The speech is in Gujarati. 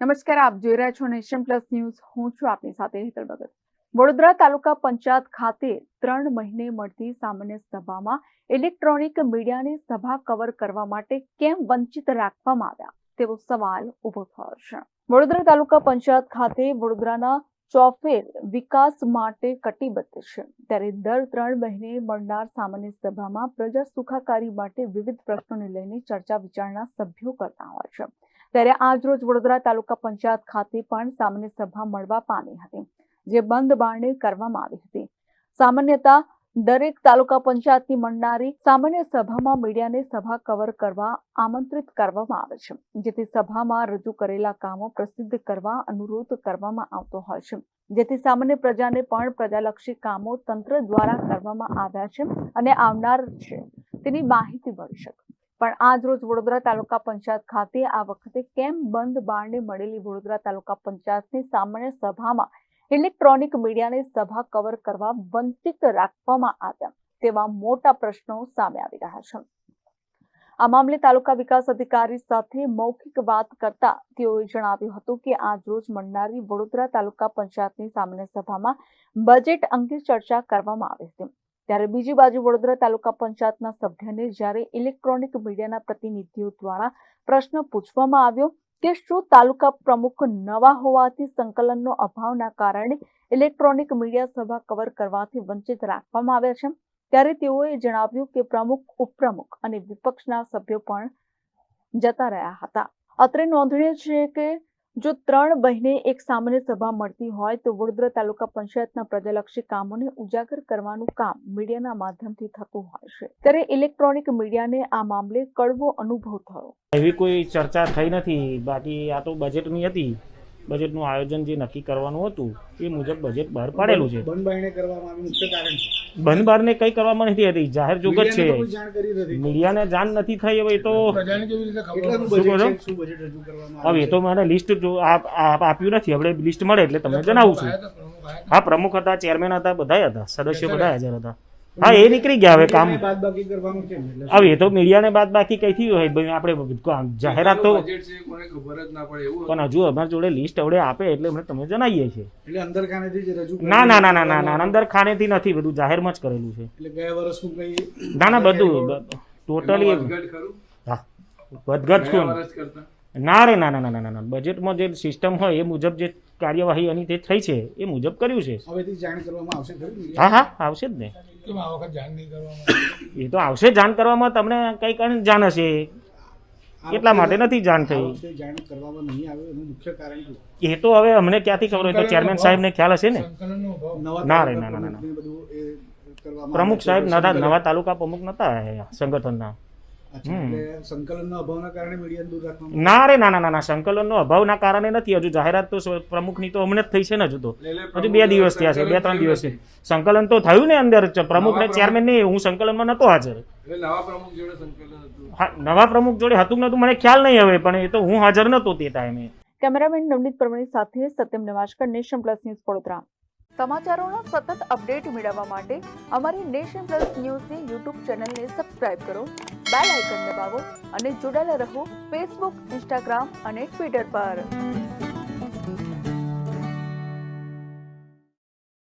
નમસ્કાર, આપ જોઈ રહ્યા છો નેશન પ્લસ ન્યૂઝ. હું છું આપની સાથે હેતલ ભગત. વડોદરા તાલુકા પંચાયત ખાતે 3 મહિને મળતી સામાન્ય સભામાં ઇલેક્ટ્રોનિક મીડિયાની સભા કવર કરવા માટે કેમ વંચિત રાખવામાં આવ્યા તેવો સવાલ ઉભો થયો છે. વડોદરા તાલુકા પંચાયત ખાતે વડોદરાના ચોફેર વિકાસ માટે કટિબદ્ધ છે, ત્યારે દર 3 મહિને મળનાર સામાન્ય સભામાં પ્રજા સુખાકારી માટે વિવિધ પ્રશ્નોને લઈને ચર્ચા વિચારણા સભ્યો કરતા હોય છે. ત્યારે આજરોજ વડોદરા તાલુકા પંચાયત ખાતે પણ સામાન્ય સભા મળવા પામી હતી, જે બંધ બારણે કરવામાં આવી હતી. સામાન્યતા દરેક તાલુકા પંચાયતની મળનારી સામાન્ય સભામાં મીડિયાને સભા કવર કરવા આમંત્રિત કરવામાં આવે છે, જેથી સભામાં રજૂ કરેલા કામો પ્રસિદ્ધ કરવા અનુરોધ કરવામાં આવતો હોય છે, જેથી સામાન્ય પ્રજાને પણ પ્રજાલક્ષી કામો તંત્ર દ્વારા કરવામાં આવ્યા છે અને આવનાર છે તેની માહિતી મળી શકે. પણ આજ રોજ વડોદરા તાલુકા પંચાયત ખાતે આ વખતે કેમ બંધ બારણે મળેલી વડોદરા તાલુકા પંચાયતની સામાન્ય સભામાં ઇલેક્ટ્રોનિક મીડિયાને સભા કવર કરવા વંચિત રાખવામાં આવ્યા તેવા મોટા પ્રશ્નો સામે આવી રહ્યા છે. આ મામલે તાલુકા વિકાસ અધિકારી સાથે મૌખિક વાત કરતા તેઓએ જણાવ્યું હતું કે આજ રોજ મળનારી વડોદરા તાલુકા પંચાયતની સામાન્ય સભામાં બજેટ અંગે ચર્ચા કરવામાં આવી હતી. ત્યારે બીજી બાજુ વડોદરા તાલુકા પંચાયતના સભ્યને જ્યારે ઇલેક્ટ્રોનિક મીડિયાના પ્રતિનિધિઓ દ્વારા પ્રશ્ન પૂછવામાં આવ્યો કે શું તાલુકા પ્રમુખ નવા હોવાથી સંકલનનો અભાવના કારણે ઇલેક્ટ્રોનિક મીડિયા સભા કવર કરવાથી વંચિત રાખવામાં આવ્યા છે, ત્યારે તેઓએ જણાવ્યું કે પ્રમુખ, ઉપપ્રમુખ અને વિપક્ષના સભ્યો પણ જતા રહ્યા હતા. અત્રે નોંધનીય છે કે જો 3 મહિને એક સામાન્ય સભા મળતી હોય તો વડોદરા તાલુકા પંચાયતના પ્રજાલક્ષી કામોને ઉજાગર કરવાનું કામ મીડિયાના માધ્યમથી થતું હોય છે, ત્યારે ઇલેક્ટ્રોનિક મીડિયાને આ મામલે કડવો અનુભવ થયો. એવી કોઈ ચર્ચા થઈ નથી. બાકી આ તો બજેટની હતી. બજેટનું આયોજન જે નક્કી કરવાનું હતું એ મુજબ બજેટ બહાર પાડેલું છે. બંધ બારણે કરવામાં આવ્યું મુખ્ય કારણ છે. બંધ બારણે કઈ કરવામાં નથી હતી, જાહેર જોગત છે. મીડિયાને જાણ નથી થઈ. હવે તો હવે એ તો મને લિસ્ટ આપ્યું નથી. આપણે લિસ્ટ મળે એટલે તમને જણાવું છું. હા, પ્રમુખ હતા, ચેરમેન હતા, બધા હતા, સદસ્યો બધા હાજર હતા. હા, એ નીકળી ગયા. હવે કામ હવે એ તો મીડિયાને બાદ બાકી કઈથી હોય. આપણે જાહેરાત તો પણ હજુ અમારી જોડે લિસ્ટ હવે આપે એટલે અમે તમને જણાવીએ છીએ. ના ના ના ના ના ના, અંદર ખાનેથી નથી, બધું જાહેરમાં જ કરેલું છે. ના ના, બધું ટોટલી હા વધઘટ ના રે ના ના ના ના ના, બજેટમાં જે સિસ્ટમ હોય એ મુજબ જે કાર્યવાહી એની તે થઈ છે એ મુજબ કર્યું છે. હા હા, આવશે જ ને. એ તો આવશે જાણ કરવામાં. તમને કઈ કઈ જાણ હશે એટલા માટે નથી જાણ થઈ. એ તો હવે અમને ક્યાંથી ખબર હોય? તો ચેરમેન સાહેબ ને ખ્યાલ હશે ને. ના રે ના ના ના, પ્રમુખ સાહેબ નવા તાલુકા પ્રમુખ નતા સંગઠનના. ના રે ના ના ના, સંકલનનો અભાવના કારણે નથી. હજુ જાહેરાત તો પ્રમુખની તો અમને જ થઈ છે ને. હજુ 2 દિવસ થયા છે, 2-3 દિવસ છે. સંકલન તો થયું ને અંદર. પ્રમુખ ને ચેરમેન ને હું સંકલનમાં નતો હાજર. હા, નવા પ્રમુખ જોડે હતું નતું મને ખ્યાલ નહીં હવે, પણ એ તો હું હાજર નતો તે ટાઈમે. કેમેરામેન નવનીત પરમાણી સાથે સત્યમ નવાશકર, નેશન પ્લસ ન્યૂઝ, વડોદરા. સમાચારોનો સતત અપડેટ મેળવવા માટે અમારી નેશન પ્લસ ન્યૂઝની યુટ્યુબ ચેનલને સબસ્ક્રાઇબ કરો, બેલ આઇકન દબાવો અને જોડાયેલા રહો ફેસબુક, ઇન્સ્ટાગ્રામ અને ટ્વિટર પર.